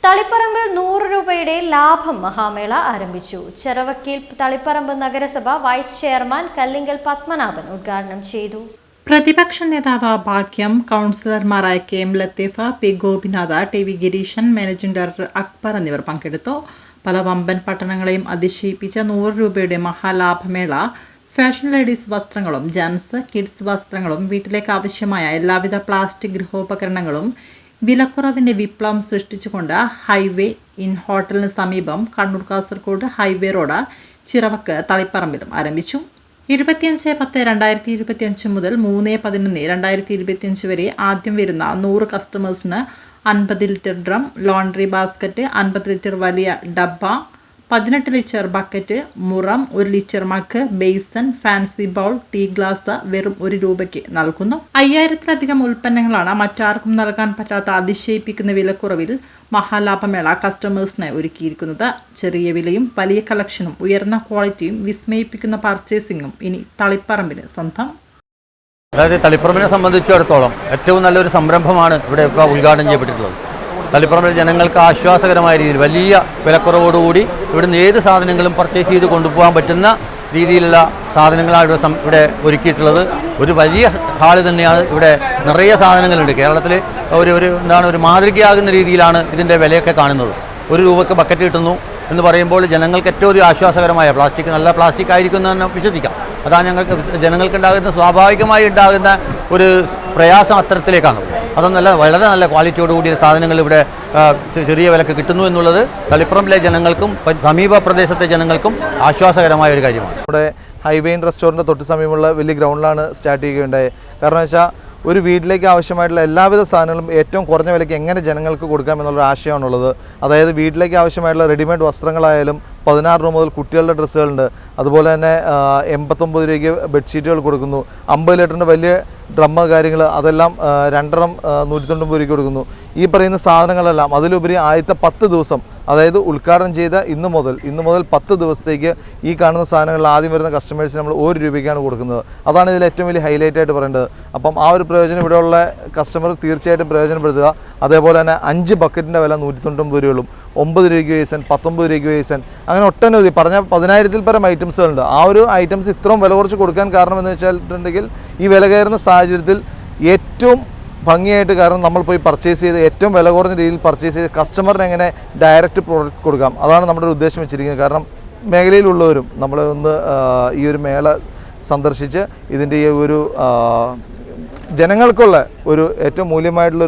തളിപ്പറമ്പിൽ 100 രൂപയുടെ ലാഭം മഹാമേള ആരംഭിച്ചു. ചെറവക്കീൽ തളിപ്പറമ്പ് നഗരസഭ വൈസ് ചെയർമാൻ കല്ലിങ്കൽ പത്മനാഭൻ ഉദ്ഘാടനം ചെയ്തു. പ്രതിപക്ഷ നേതാവ് ഭാഗ്യം, കൗൺസിലർമാരായ K M Latheefa, P Gopinath, T V Girishan, managing director Akbar എന്നിവർ പങ്കെടുത്തു. പല വമ്പൻ പട്ടണങ്ങളെയും അതിശയിപ്പിച്ച 100 രൂപയുടെ മഹാലാഭമേള ഫാഷൻ ലേഡീസ് വസ്ത്രങ്ങളും ജെൻസ് കിഡ്സ് വസ്ത്രങ്ങളും വീട്ടിലേക്ക് ആവശ്യമായ എല്ലാവിധ പ്ലാസ്റ്റിക് ഗൃഹോപകരണങ്ങളും വിലക്കുറവിന്റെ വിപ്ലവം സൃഷ്ടിച്ചുകൊണ്ട് ഹൈവേ ഇൻ ഹോട്ടലിന് സമീപം കണ്ണൂർ കാസർഗോഡ് ഹൈവേ റോഡ് ചിറവക്ക് തളിപ്പറമ്പിലും ആരംഭിച്ചു. 25/10/2025 മുതൽ 3/11/2025 വരെ ആദ്യം വരുന്ന 100 കസ്റ്റമേഴ്സിന് 50 litre drum, laundry basket, 50 litre വലിയ ഡബ്ബ, 18 ലിറ്റർ ബക്കറ്റ്, മുറം, 1 litre mug, basin, fancy bowl, tea glass വെറും 1 രൂപയ്ക്ക് നൽകുന്നു. 5000-ലധികം ഉൽപ്പന്നങ്ങളാണ് മറ്റാർക്കും നൽകാൻ പറ്റാത്ത അതിശയിപ്പിക്കുന്ന വിലക്കുറവിൽ മഹാലാഭമേള കസ്റ്റമേഴ്സിന് ഒരുക്കിയിരിക്കുന്നത്. ചെറിയ വിലയും വലിയ കളക്ഷനും ഉയർന്ന ക്വാളിറ്റിയും വിസ്മയിപ്പിക്കുന്ന പർച്ചേസിംഗും ഇനി തളിപ്പറമ്പിന് സ്വന്തം. അതായത് തളിപ്പറമ്പിനെ സംബന്ധിച്ചിടത്തോളം ഏറ്റവും നല്ലൊരു സംരംഭമാണ് ഇവിടെ ഇപ്പോൾ ഉദ്ഘാടനം ചെയ്യപ്പെട്ടിട്ടുള്ളത്. തളിപ്പറമ്പിലെ ജനങ്ങൾക്ക് ആശ്വാസകരമായ രീതിയിൽ വലിയ വിലക്കുറവോടുകൂടി ഇവിടുന്ന് ഏത് സാധനങ്ങളും പർച്ചേസ് ചെയ്ത് കൊണ്ടുപോകാൻ പറ്റുന്ന രീതിയിലുള്ള സാധനങ്ങളാണ് ഇവിടെ ഒരുക്കിയിട്ടുള്ളത്. ഒരു വലിയ ഹാള് തന്നെയാണ്. ഇവിടെ നിറയെ സാധനങ്ങളുണ്ട്. കേരളത്തിൽ ഒരു മാതൃകയാകുന്ന രീതിയിലാണ് ഇതിൻ്റെ വിലയൊക്കെ കാണുന്നത്. 1 രൂപയ്ക്ക് ബക്കറ്റ് കിട്ടുന്നു എന്ന് പറയുമ്പോൾ ജനങ്ങൾക്ക് ഏറ്റവും ഒരു ആശ്വാസകരമായ നല്ല പ്ലാസ്റ്റിക് ആയിരിക്കും എന്ന് തന്നെ വിശ്വസിക്കാം. അതാണ് ജനങ്ങൾക്കുണ്ടാകുന്ന സ്വാഭാവികമായി ഉണ്ടാകുന്ന ഒരു പ്രയാസം അത്തരത്തിലേക്കാണ്. അതൊന്നല്ല, വളരെ നല്ല ക്വാളിറ്റിയോടുകൂടിയ സാധനങ്ങൾ ഇവിടെ ചെറിയ വിലക്ക് കിട്ടുന്നു എന്നുള്ളത് തളിപ്പറമ്പിലെ ജനങ്ങൾക്കും സമീപ പ്രദേശത്തെ ജനങ്ങൾക്കും ആശ്വാസകരമായ ഒരു കാര്യമാണ്. ഇവിടെ ഹൈവേ റെസ്റ്റോറൻറ്റ് തൊട്ട് സമീപമുള്ള വലിയ ഗ്രൗണ്ടിലാണ് സ്റ്റാർട്ട് ചെയ്യുകയുണ്ടായത്. കാരണം വെച്ചാൽ ഒരു വീട്ടിലേക്ക് ആവശ്യമായിട്ടുള്ള എല്ലാവിധ സാധനങ്ങളും ഏറ്റവും കുറഞ്ഞ വിലയ്ക്ക് എങ്ങനെ ജനങ്ങൾക്ക് കൊടുക്കാം എന്നുള്ളൊരു ആശയമാണുള്ളത്. അതായത് വീട്ടിലേക്ക് ആവശ്യമായിട്ടുള്ള റെഡിമെയ്ഡ് വസ്ത്രങ്ങളായാലും 16 രൂപ മുതൽ കുട്ടികളുടെ ഡ്രസ്സുകളുണ്ട്. അതുപോലെ തന്നെ 89 രൂപയ്ക്ക് ബെഡ്ഷീറ്റുകൾ കൊടുക്കുന്നു. 50 ലിറ്ററിൻ്റെ വലിയ ഡ്രമ്മ് കാര്യങ്ങൾ അതെല്ലാം 2 190 രൂപയ്ക്ക് കൊടുക്കുന്നു. ഈ പറയുന്ന സാധനങ്ങളെല്ലാം അതിലുപരി ആദ്യത്തെ 10 ദിവസം, അതായത് ഉദ്ഘാടനം ചെയ്ത ഇന്ന് മുതൽ 10 ദിവസത്തേക്ക് ഈ കാണുന്ന സാധനങ്ങൾ ആദ്യം വരുന്ന കസ്റ്റമേഴ്സിന് നമ്മൾ 1 രൂപയ്ക്കാണ് കൊടുക്കുന്നത്. അതാണ് ഇതിൽ ഏറ്റവും വലിയ ഹൈലൈറ്റ് ആയിട്ട് പറയേണ്ടത്. അപ്പം ആ ഒരു പ്രയോജനം ഇവിടെയുള്ള കസ്റ്റമർ തീർച്ചയായിട്ടും പ്രയോജനപ്പെടുത്തുക. അതേപോലെ തന്നെ 5 ബക്കറ്റിൻ്റെ വില 190 രൂപയും 9 രൂപയ്ക്ക് വേസൻ, 19 രൂപയ്ക്ക് വേസൻ, അങ്ങനെ ഒട്ടനവധി പറഞ്ഞ 10,000-ൽ പരം ഐറ്റംസുകളുണ്ട്. ആ ഒരു ഐറ്റംസ് ഇത്രയും വില കുറച്ച് കൊടുക്കാൻ കാരണം എന്ന് വെച്ചിട്ടുണ്ടെങ്കിൽ ഈ വില കയറുന്ന സാഹചര്യത്തിൽ ഏറ്റവും ഭംഗിയായിട്ട്, കാരണം നമ്മൾ പോയി പർച്ചേസ് ചെയ്ത് ഏറ്റവും വില കുറഞ്ഞ രീതിയിൽ പർച്ചേസ് ചെയ്ത് കസ്റ്റമറിന് എങ്ങനെ ഡയറക്റ്റ് പ്രോഡക്റ്റ് കൊടുക്കാം, അതാണ് നമ്മുടെ ഒരു ഉദ്ദേശം വെച്ചിരിക്കുന്നത്. കാരണം മേഖലയിലുള്ളവരും നമ്മളെ ഒന്ന് ഈ ഒരു മേള സന്ദർശിച്ച് ഇതിൻ്റെ ഈ ഒരു ജനങ്ങൾക്കുള്ള ഒരു ഏറ്റവും മൂല്യമായിട്ടുള്ള